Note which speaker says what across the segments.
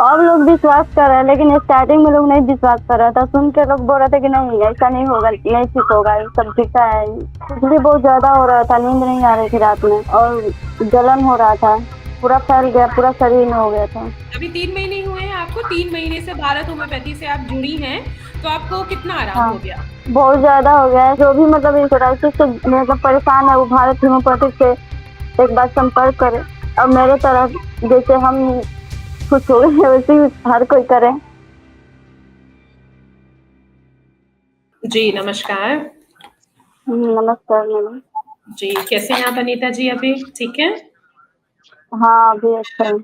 Speaker 1: और लोग विश्वास कर रहे हैं, लेकिन स्टार्टिंग में लोग नहीं विश्वास कर रहा था। सुन के लोग बोल रहे थे कि नहीं ऐसा नहीं होगा, नहीं ठीक होगा, ये सब दिखता है। खुजली बहुत ज्यादा हो रहा था, नींद नहीं आ रही थी रात में, और जलन हो रहा था, पूरा फैल गया, पूरा शरीर में हो गया था।
Speaker 2: अभी 3 महीने हुए हैं आपको, 3 महीने से भारत होम्योपैथी से आप जुड़ी हैं, तो आपको कितना आराम
Speaker 1: हाँ,
Speaker 2: हो गया?
Speaker 1: बहुत ज्यादा हो गया है। जो भी मतलब इस सोराइसिस से मतलब परेशान है, वो भारत होम्योपैथिक से एक बार संपर्क करे। और मेरे तरफ जैसे हम खुश हो गए वैसे ही हर कोई करे।
Speaker 2: जी, नमस्कार।
Speaker 1: नमस्कार मैडम।
Speaker 2: जी, कैसे हैं आप अनीता जी अभी? ठीक हैं?
Speaker 1: हाँ, अभी अच्छा है।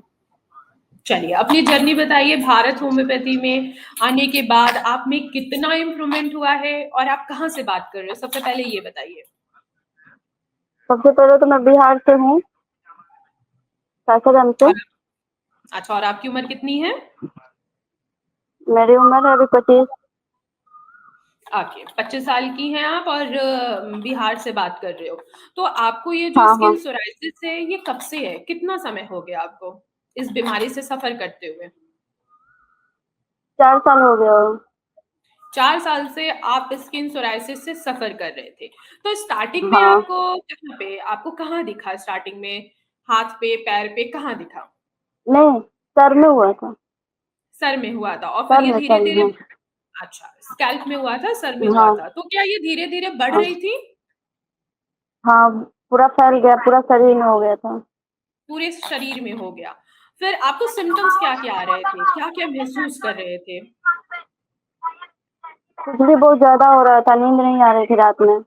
Speaker 2: चलिए, अपनी जर्नी बताइए भारत होम्योपैथी में आने के बाद आप में कितना इम्प्रूवमेंट हुआ है और आप कहाँ से बात कर रहे हो? सबसे पहले ये बताइए।
Speaker 1: सबसे पहले तो मैं बिहार से हूँ, सासाराम से।
Speaker 2: और अच्छा, और आपकी उम्र कितनी है?
Speaker 1: मेरी उम्र है अभी 25।
Speaker 2: ओके, 25 साल की हैं आप और बिहार से बात कर रहे हो। तो आपको ये जो
Speaker 1: हाँ हाँ,
Speaker 2: स्किन सोराइसिस है, ये कब से है? कितना समय हो गया आपको इस बीमारी से सफर करते हुए?
Speaker 1: 4 साल हो गया।
Speaker 2: 4 साल से आप स्किन सोराइसिस से सफर कर रहे थे। तो स्टार्टिंग में
Speaker 1: हाँ,
Speaker 2: आपको कहाँ दिखा स्टार्टिंग में? हाथ पे, पैर पे कहाँ दिखा?
Speaker 1: नहीं, सर में हुआ था।
Speaker 2: सर में हुआ था और फिर
Speaker 1: सर
Speaker 2: ये
Speaker 1: में, सर
Speaker 2: धीरे-धीरे
Speaker 1: में।
Speaker 2: अच्छा, स्कैल्प में हुआ था, सर में हुआ
Speaker 1: हाँ
Speaker 2: था। तो क्या ये धीरे-धीरे बढ़
Speaker 1: हाँ
Speaker 2: रही थी?
Speaker 1: हाँ, पूरा फैल गया, पूरा शरीर में हो गया था।
Speaker 2: पूरे शरीर में हो गया। फिर आपको सिम्पटम्स क्या-क्या आ रहे थे? क्या-क्या महसूस कर रहे थे?
Speaker 1: खुजली बहुत ज्यादा हो रहा था, नींद नहीं आ रही थी रात में,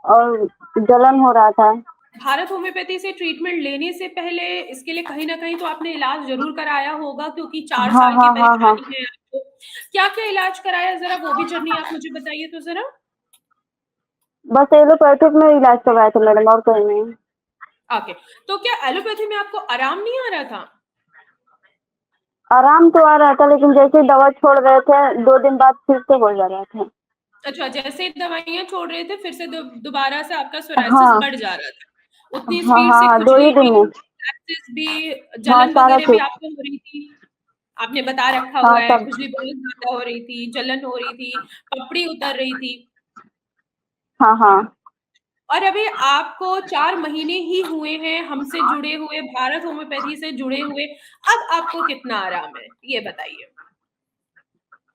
Speaker 1: और जलन हो रहा था।
Speaker 2: भारत होम्योपैथी से ट्रीटमेंट लेने से पहले इसके लिए कहीं न कहीं तो आपने इलाज ज़रूर कराया होगा क्योंकि 4
Speaker 1: हाँ
Speaker 2: साल की
Speaker 1: हाँ हाँ हाँ,
Speaker 2: परेशानी है आपको। क्या-क्या इलाज कराया ज़रा वो भी जर्नी आप मुझे बताइए तो ज़रा?
Speaker 1: बस एलोपैथिक में इलाज करवाया था मैडम, और कहीं नहीं।
Speaker 2: ओके, तो क्या एलोपैथी में आपको आराम नहीं आ रहा था?
Speaker 1: आराम तो आ रहा था, लेकिन जैसे ही दवा छोड़ रहे थे 2 दिन बाद फिर से हो जा रहा था।
Speaker 2: अच्छा, जैसे ही दवाइयाँ छोड़ रहे थे फिर से दोबारा से आपका सोरायसिस
Speaker 1: हाँ
Speaker 2: बढ़ जा रहा था। उतनी
Speaker 1: हाँ
Speaker 2: स्पीड
Speaker 1: हाँ
Speaker 2: से
Speaker 1: हाँ, दो ही
Speaker 2: खुजली
Speaker 1: दिन
Speaker 2: भी,
Speaker 1: में।
Speaker 2: एब्सेस भी,
Speaker 1: हाँ,
Speaker 2: जलन
Speaker 1: सारा
Speaker 2: वगैरह भी
Speaker 1: कुछ।
Speaker 2: आपको हो रही थी? आपने बता रखा
Speaker 1: हाँ
Speaker 2: हुआ है,
Speaker 1: सब।
Speaker 2: खुजली बहुत ज़्यादा हो रही थी, जलन हो रही थी, पपड़ी उतर रही थी।
Speaker 1: हाँ हाँ,
Speaker 2: और अभी आपको 4 महीने ही हुए हैं हमसे जुड़े हुए, भारत होम्योपैथी से जुड़े हुए, अब आपको कितना आराम है? ये बताइए।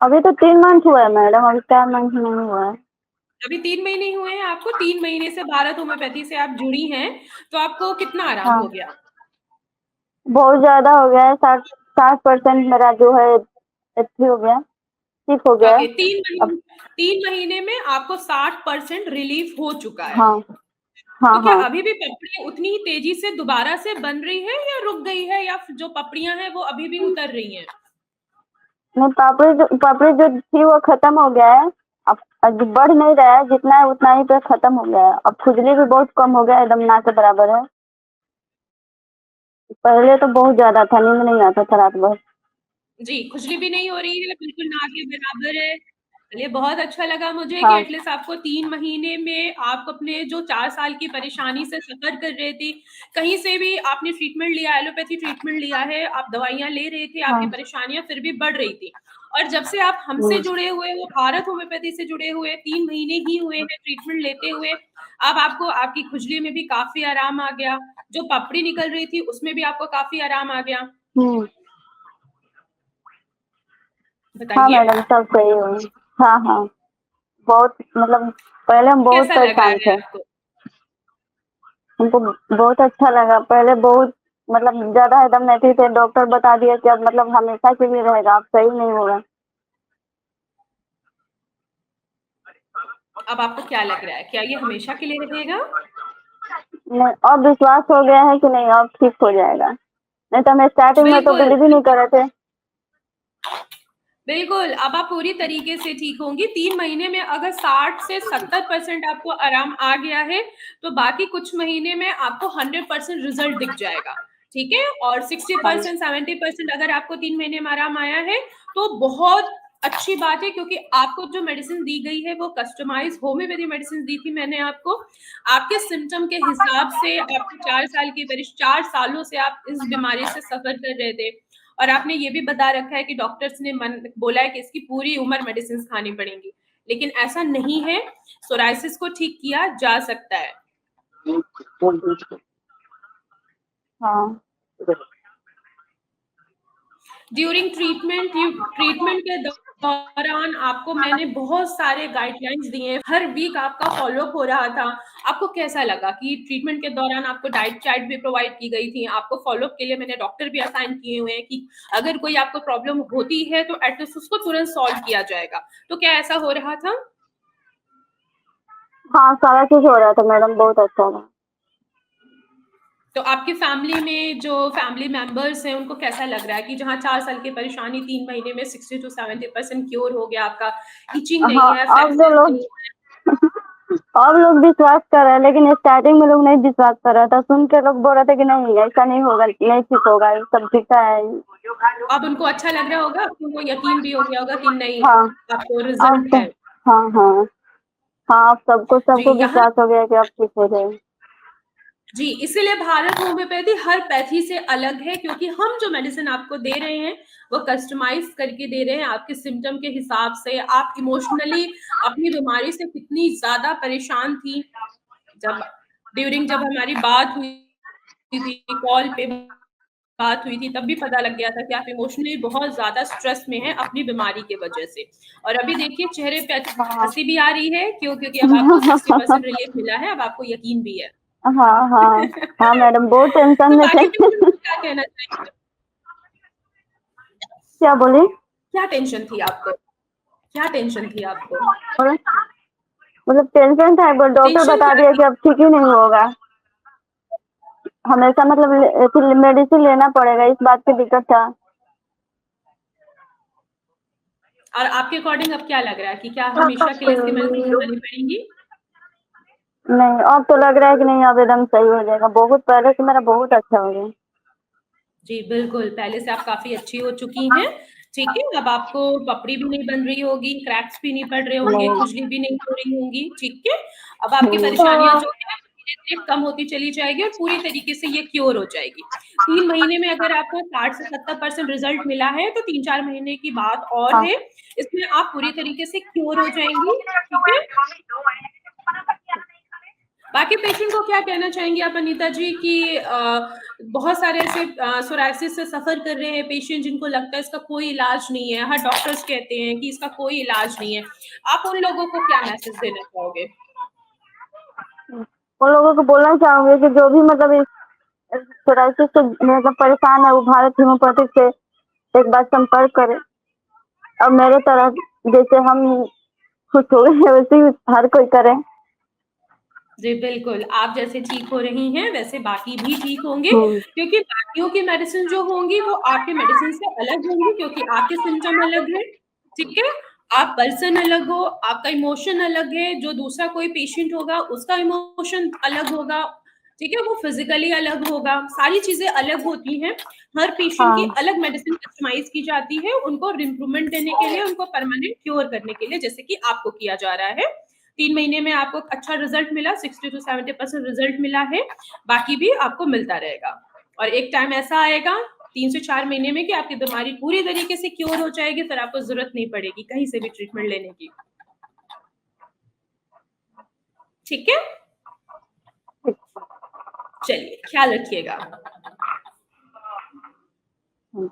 Speaker 1: अभी तो 3 मंथ हुआ है मैडम, अभी 4 मंथ नहीं हुआ है।
Speaker 2: अभी 3 महीने ही हुए हैं आपको, 3 महीने से भारत होम्योपैथी से आप जुड़ी हैं, तो आपको कितना आराम
Speaker 1: हाँ,
Speaker 2: हो गया?
Speaker 1: बहुत ज्यादा हो गया है। 60% मेरा जो है अच्छी हो गया, ठीक हो गया है।
Speaker 2: ओके, 3
Speaker 1: अब।
Speaker 2: महीने 3 महीने में आपको 60% रिलीफ हो चुका है।
Speaker 1: हाँ हाँ
Speaker 2: तो क्या
Speaker 1: हाँ,
Speaker 2: अभी भी पपड़ी उतनी ही तेज़ी से दोबारा से बन रही है या रुक गई है या जो पपड़ियाँ हैं वो अभी भी उतर रही हैं?
Speaker 1: नहीं, पापड़ी जो थी वो खत्म हो गया है। अब बढ़ नहीं रहा है, जितना है उतना ही पे खत्म हो गया है। अब खुजली भी बहुत कम हो गया है, एकदम ना के बराबर है। पहले तो बहुत ज्यादा था, नींद नहीं आता था रात भर।
Speaker 2: जी, खुजली भी नहीं हो रही है, बिल्कुल ना के बराबर है। चलिए बहुत अच्छा लगा मुझे कि
Speaker 1: हाँ
Speaker 2: एटलीस्ट आपको 3 महीने में आप अपने जो 4 साल की परेशानी से सफ़र कर रहे थे, कहीं से भी आपने ट्रीटमेंट लिया, एलोपैथी ट्रीटमेंट लिया है, आप दवाइयाँ ले रहे थे, आपकी
Speaker 1: हाँ।
Speaker 2: परेशानियाँ फिर भी बढ़ रही थी। और जब से आप हमसे
Speaker 1: हम्म,
Speaker 2: जुड़े हुए हो, भारत होम्योपैथी से जुड़े हुए 3 महीने ही हुए हैं ट्रीटमेंट लेते हुए, अब आपको आपकी खुजली में भी काफ़ी आराम आ गया, जो पपड़ी निकल रही थी उसमें भी आपको काफ़ी आराम आ गया।
Speaker 1: हम्म। हाँ
Speaker 2: बताइए,
Speaker 1: मैडम, सब सही हो। हाँ हाँ, बहुत मतलब पहले हम बहुत
Speaker 2: कैसा लग रहा
Speaker 1: परेशान
Speaker 2: है
Speaker 1: थे।
Speaker 2: आपको?
Speaker 1: हमको बहुत अच्छा लगा। पहले बहुत मतलब ज्यादा एकदम नहीं थे, डॉक्टर बता दिया कि अब मतलब हमेशा के लिए रहेगा, अब सही नहीं होगा।
Speaker 2: अब आपको क्या लग रहा है? क्या ये हमेशा के लिए रहेगा?
Speaker 1: नहीं, अब विश्वास हो गया है कि नहीं अब ठीक हो जाएगा। नहीं तो हम स्टार्टिंग में तो
Speaker 2: बिल्कुल,
Speaker 1: बिलीव ही नहीं कर रहे थे।
Speaker 2: बिल्कुल, अब आप पूरी तरीके से ठीक होंगी। 3 महीने में अगर 60 से 70% आपको आराम आ गया है, तो बाकी कुछ महीने में आपको 100% रिज़ल्ट दिख जाएगा, ठीक है? और
Speaker 1: हाँ
Speaker 2: 60% 70% अगर आपको 3 महीने में आराम आया है, तो बहुत अच्छी बात है क्योंकि आपको जो मेडिसिन दी गई है, वो कस्टमाइज़ होम्योपैथी मेडिसिन दी थी मैंने आपको। आपके सिम्पटम के हिसाब से आपको 4 सालों से आप इस बीमारी से सफ़र कर रहे थे। और आपने ये भी बता रखा है कि डॉक्टर्स ने बोला है कि इसकी पूरी उम्र मेडिसिन खानी पड़ेंगी, लेकिन ऐसा नहीं है। सोराइसिस को ठीक किया जा सकता है।
Speaker 1: हाँ।
Speaker 2: ड्यूरिंग ट्रीटमेंट के दौरान आपको मैंने बहुत सारे गाइडलाइंस दिए हैं, हर वीक आपका फॉलोअप हो रहा था। आपको कैसा लगा कि ट्रीटमेंट के दौरान आपको डाइट चार्ट भी प्रोवाइड की गई थी, आपको फॉलोअप के लिए मैंने डॉक्टर भी असाइन किए हुए हैं कि अगर कोई आपको प्रॉब्लम होती है तो एटलीस्ट उसको तुरंत सॉल्व किया जाएगा, तो क्या ऐसा हो रहा था?
Speaker 1: हाँ, सारा चीज हो रहा था मैडम, बहुत अच्छा था।
Speaker 2: तो आपकी फैमिली में जो फैमिली मेंबर्स हैं उनको कैसा लग रहा है कि जहाँ 4 साल की परेशानी 3 महीने में 60 to 70% क्योर हो गया आपका, इचिंग नहीं
Speaker 1: हाँ,
Speaker 2: है,
Speaker 1: अब जो
Speaker 2: फ्लैक्सेस
Speaker 1: लोग
Speaker 2: नहीं है?
Speaker 1: अब लोग विश्वास कर रहे हैं, लेकिन स्टार्टिंग में लोग नहीं विश्वास कर रहा था। सुन के लोग बोल रहे थे कि नहीं ऐसा नहीं होगा, नहीं ठीक होगा, ये सब दिखता है।
Speaker 2: अब उनको अच्छा लग रहा होगा, अब उनको यकीन भी हो गया होगा कि नहीं,
Speaker 1: हाँ,
Speaker 2: आपको
Speaker 1: अब
Speaker 2: रिजल्ट
Speaker 1: तो
Speaker 2: है।
Speaker 1: हाँ हाँ हाँ, अब सबको
Speaker 2: जी,
Speaker 1: सबको
Speaker 2: यहाँ
Speaker 1: विश्वास हो गया कि अब ठीक हो जाए।
Speaker 2: जी, इसीलिए भारत होम्योपैथी हर पैथी से अलग है, क्योंकि हम जो मेडिसिन आपको दे रहे हैं वो कस्टमाइज करके दे रहे हैं आपके सिम्टम के हिसाब से। आप इमोशनली अपनी बीमारी से कितनी ज्यादा परेशान थी, जब जब हमारी बात हुई थी, कॉल पे बात हुई थी, तब भी पता लग गया था कि आप इमोशनली बहुत ज्यादा स्ट्रेस में हैं अपनी बीमारी की वजह से। और अभी देखिए चेहरे पे
Speaker 1: हाँ
Speaker 2: हंसी भी आ रही है, क्यों? क्योंकि अब आपको 60% रिलीफ मिला है, अब आपको यकीन भी है।
Speaker 1: हाँ हाँ हाँ मैडम, बहुत टेंशन
Speaker 2: तो
Speaker 1: में थे।
Speaker 2: बाकी पेशेंट को क्या कहना चाहिए?
Speaker 1: क्या बोली?
Speaker 2: क्या टेंशन थी आपको? क्या टेंशन थी आपको?
Speaker 1: मतलब मतलब टेंशन था, पर डॉक्टर
Speaker 2: टेंशन
Speaker 1: बता
Speaker 2: क्या
Speaker 1: दिया
Speaker 2: थी?
Speaker 1: कि अब ठीक ही नहीं होगा। हमेशा मतलब मेडिसिन लेना पड़ेगा, इस बात की दिक्कत था।
Speaker 2: और आपके अकॉर्डिंग अब क्या लग रहा है कि क्या हमेशा के लिए इसकी मेडिसिन खानी पड़ेंगी?
Speaker 1: नहीं, अब तो लग रहा है कि नहीं, अब एकदम सही हो जाएगा। बहुत पहले से मेरा बहुत अच्छा हो गया।
Speaker 2: जी, बिल्कुल, पहले से आप काफ़ी अच्छी हो चुकी हैं, ठीक है? अब आपको पपड़ी भी नहीं बन रही होगी, क्रैक्स भी नहीं पड़ रहे होंगे,
Speaker 1: नहीं।
Speaker 2: खुजली भी नहीं हो रही होंगी, ठीक है? अब आपकी परेशानियाँ जो हैं धीरे-धीरे कम होती चली जाएगी और पूरी तरीके से ये क्योर हो जाएगी। 3 महीने में अगर आपको 60 से 70% रिज़ल्ट मिला है, तो 3-4 महीने की बात और
Speaker 1: हाँ,
Speaker 2: है, इसमें आप पूरी तरीके से क्योर हो जाएँगी, ठीक है? बाकी पेशेंट को क्या कहना चाहेंगी आप अनीता जी कि बहुत सारे ऐसे सोरायसिस से सफ़र कर रहे हैं पेशेंट, जिनको लगता है इसका कोई इलाज नहीं है, हर डॉक्टर्स कहते हैं कि इसका कोई इलाज नहीं है। आप उन लोगों को क्या मैसेज देना चाहोगे?
Speaker 1: उन लोगों को बोलना चाहूंगी कि जो भी मतलब इस सोराइसिस से मतलब परेशान है, वो भारत होम्योपैथिक से एक बार संपर्क करे। और मेरे तरह जैसे हम खुश हो गए हैं, वैसे ही हर कोई करे।
Speaker 2: जी, बिल्कुल, आप जैसे ठीक हो रही हैं, वैसे बाकी भी ठीक होंगे,
Speaker 1: हम्म।
Speaker 2: क्योंकि बाकियों की मेडिसिन जो होंगी, वो आपके मेडिसिन से अलग होंगी, क्योंकि आपके सिम्पटम अलग हैं, ठीक है? आप पर्सन अलग हो, आपका इमोशन अलग है, जो दूसरा कोई पेशेंट होगा, उसका इमोशन अलग होगा, ठीक है? वो फिज़िकली अलग होगा, सारी चीज़ें अलग होती हैं। हर पेशेंट की
Speaker 1: हाँ
Speaker 2: अलग मेडिसिन कस्टमाइज़ की जाती है, उनको इम्प्रूवमेंट देने के लिए, उनको परमानेंट क्योर करने के लिए, जैसे कि आपको किया जा रहा है। 3 महीने में आपको अच्छा रिजल्ट मिला, 60 टू 70% रिजल्ट मिला है, बाकी भी आपको मिलता रहेगा। और एक टाइम ऐसा आएगा 3 से 4 महीने में कि आपकी बीमारी पूरी तरीके से क्योर हो जाएगी, फिर आपको ज़रूरत नहीं पड़ेगी कहीं से भी ट्रीटमेंट लेने की। ठीक है? चलिए, ख्याल रखिएगा।
Speaker 1: हाँ।